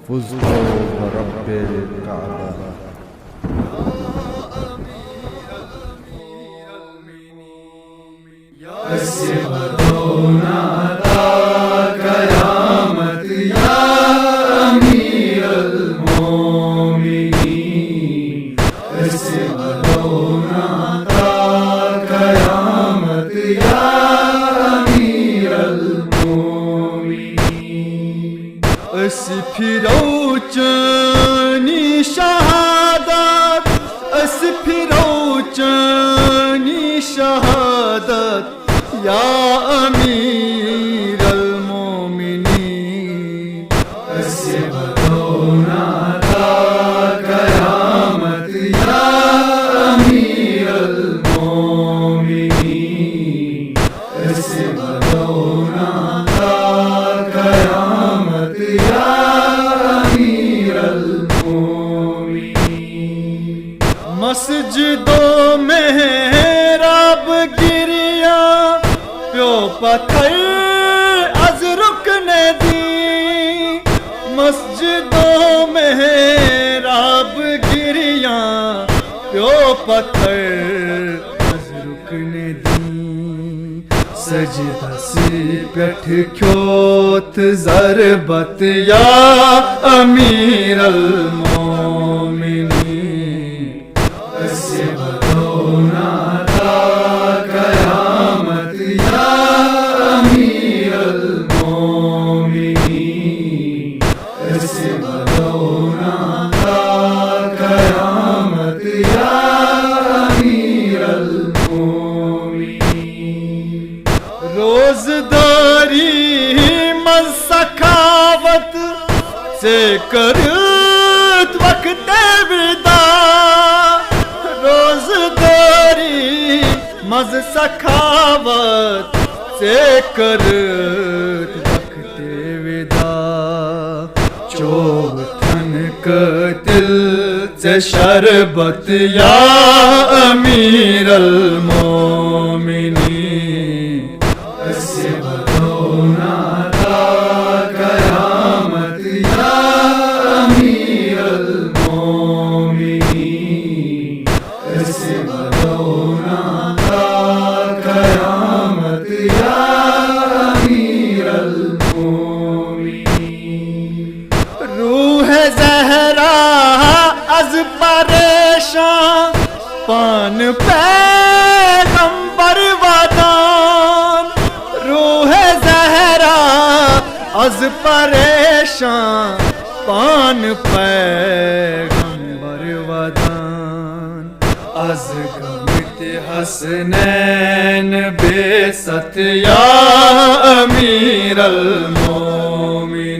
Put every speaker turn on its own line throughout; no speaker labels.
فزت برب الكعبة.
اسفروچنی شہادت اسفروچنی شہادت یا امیر المومنین. اسفرونا تا قیامت یا امیر المومنین. اسفرونا تا قیامت یا مسجدوں میں رب گریا پیو پتھر از رکن دی. مسجدوں میں رب گریا پیو پتھر از رکن دی. سجدہ سی پیٹھ کھوت ضربت یا امیر المومنین. اسفرونا تا قیامت یا امیر المومنین. اسفرونا تا قیامت یا امیر المومنین. روزداری مز سخاوت سے کرت وقت وداع. روزداری مز سخاوت سے کرت وقت وداع. چوتھن قتل سے شربت یا امیر المومنین. اسفرونا تا قیامت یا امیر المومنین. اسفرونا تا قیامت یا امیر المومنین. روح زہرا از پریشان پان پیغمبر ودان. روح زہرا از پریشان پان پیغمبر ودان. از غمت حسنین بے ست یا امیر المومنین.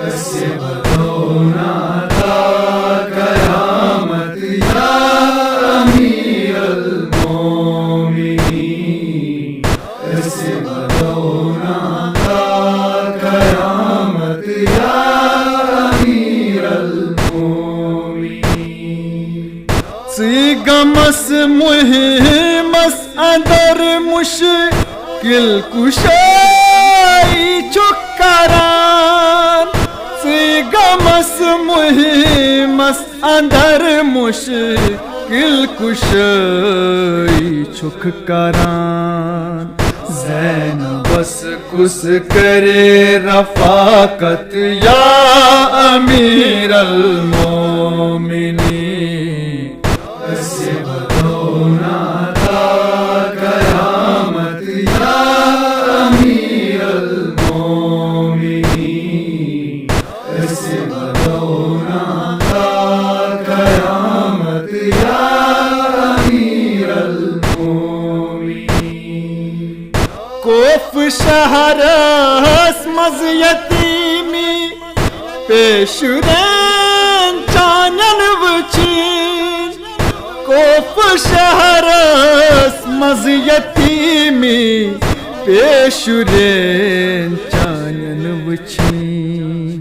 اسفرونا تا قیامت یا امیر المومنین. اسفرونا تا قیامت یا امیر المومنین. سیگمس مہمس اندر مشکل کشائی چکران. سیگمس مہمس اندر مشکل کشائی چکران. زینبس کس کرے رفاقت یا امیر المومنین. اسفرونا تا قیامت یا امیر المومنین. اسفرونا تا قیامت یا امیر المومنین. کوف شہر اسمز یتیمی پیشرین چانن وچین. کوف شہر اسمز یتیمی پیشرین چانن وچین.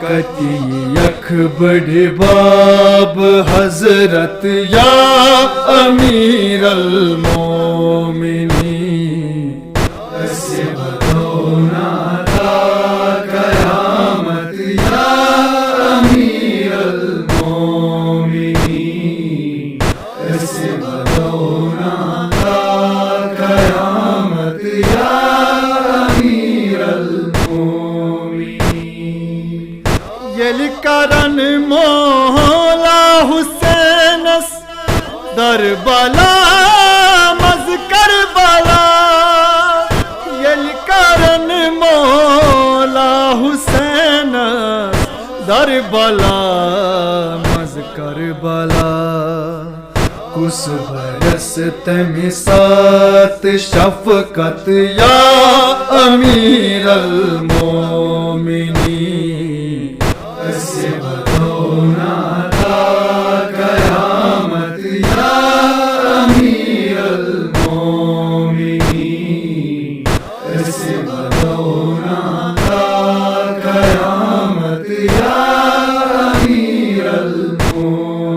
کتی یک بڑی باب حضرت یا امیر المومنین. اسفرونا تا قیامت یا امیر المومنین. یلی کرن مولا حسین در بالا مز کربلا. یلی کرن مولا حسین در بالا مز کربلا. کس برس تمسات شفقت یا امیر المومنین. ایسے بدونا تا قیامت یا امیر المومنین. ایسے بدونا تا قیامت یا امیر المومنین.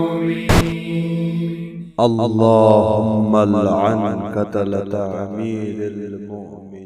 اللهم لعن قتلة أمير المؤمنين.